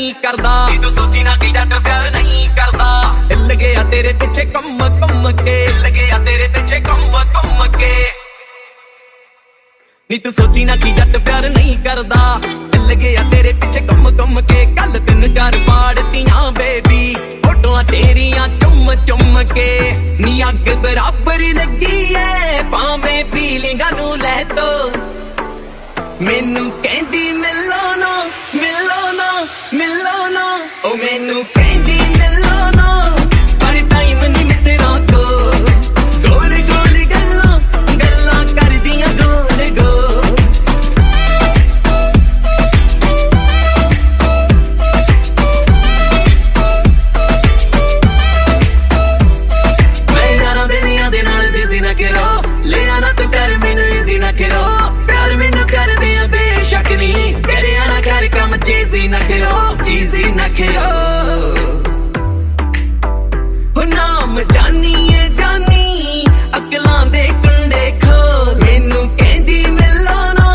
नहीं करदा नी तू सोची ना कि जट प्यार नहीं करदा हिल गया तेरे पीछे कम कम के हिल गया तेरे पीछे कम के नी तू सोची ना कि जट प्यार नहीं करदा हिल गया तेरे पीछे कम के कल 3-4 पाड़तियां बेबी फोटोआं तेरियां चुम के नी अग बराबर लगी है भावें फीलिंगां नू लै तो मैनू कहंदी मिलो ना ओ मैनू कहंदी मिलो ना पर टाइम नहीं मित्रा को गोल गोल गल्लां करदियां गोल गोल मैं यारां बेलियां दे नाल बिजी ना करो ले आना तू कर मैनू इजी ना करो प्यार मैनू कर दे बेशक नहीं तेरे आना कर कम चीजी ना करो नाम जानी अकलां दे कुंडे खोल मैनू कहंदी मिलो ना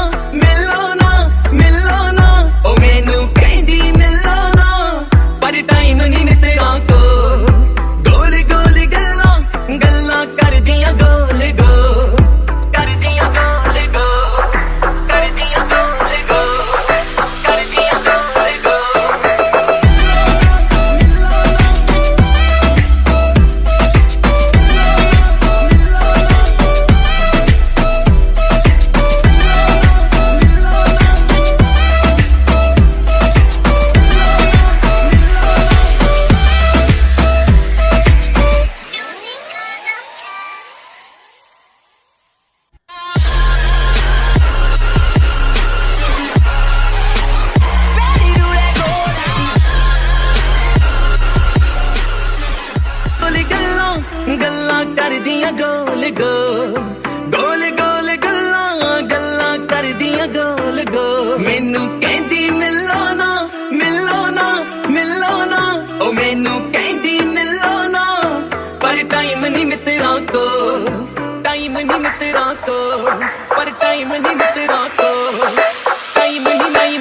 ओ मैनू कहंदी मिलो ना पर टाइम नहीं मित्रा को गोल गोल गल्लां करदियां गोल गोल करदियां गोल गोल करदियां गोल गोल करदियां गोल गोल गल्लां करदियां गोल गोल गल्लां करदियां गोल गोल मैनू कहंदी मिलो ना ओ मैनू कहंदी मिलो ना पर टाइम नहीं मित्रा को टाइम नहीं मित्रा को पर टाइम नहीं मित्रा को टाइम नहीं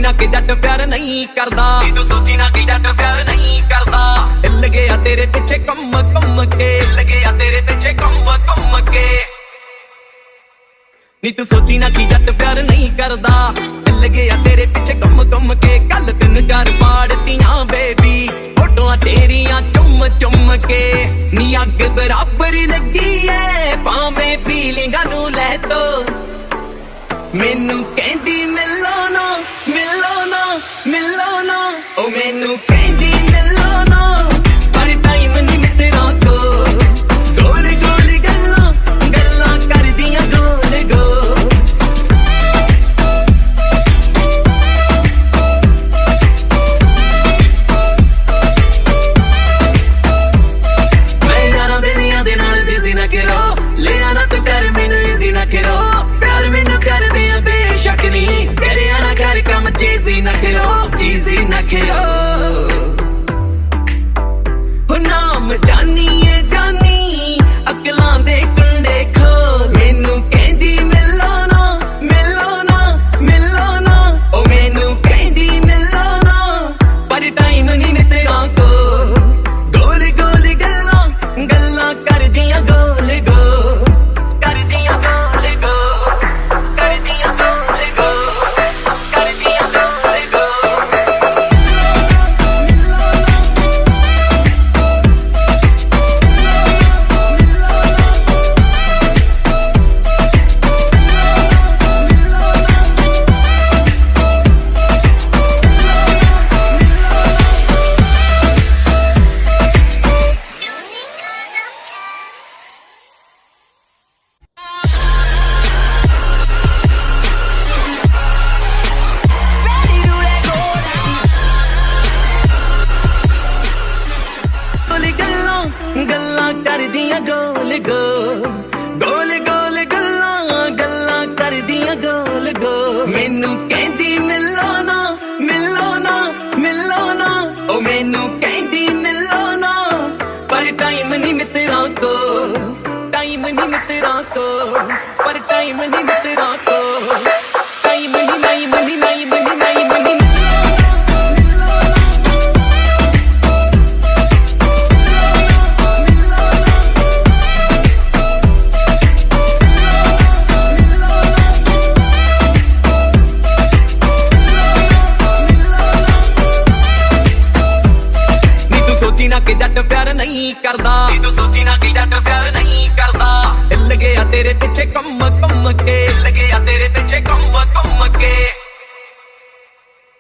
ना कि जट प्यार नहीं करदा नी तू सोची ना कि जट प्यार नहीं करदा हिल गया तेरे पीछे कम के हिल गया तेरे पीछे कम के नी तू सोची ना कि जट प्यार नहीं करदा हिल गया तेरे पीछे कम के कल 3-4 पाड़तियां बेबी फोटोआं तेरियां चुम के नी अग बराबर लगी है भावें फीलिंगां नू लै तो मैनू कहंदी मिलो ना ओ मैनू कहंदी मिलो ना पर टाइम नहीं मित्रा को गोल गोल गल्लां करदियां गोल गोल मैं यारां बेलियां दे नाल बिजी ना करो ले आना तू कर मैनू इजी ना करो प्यार मैनू कर दे बेशक नहीं तेरे आना कर कम चीजी ना करो नाम जानी अकलां दे कुंडे खोल मैनू कहंदी मिलो ना ओ मैनू कहंदी मिलो ना पर टाइम नहीं मित्रा को गोल गोल गल्लां करदियां गोल गोल करदियां गोल गोल करदियां गोल गोल करदियां गोल गोल करदियां मित्रा को पर टाइम नहीं मित्रा को टाइम नहीं नहीं मनी नहीं मनी नहीं मनी सोची ना कि जट प्यार नहीं करदा नी तू सोची ना कि जट प्यार नहीं करदा हिल गया तेरे पीछे कम कम के हिल गया तेरे पीछे कम के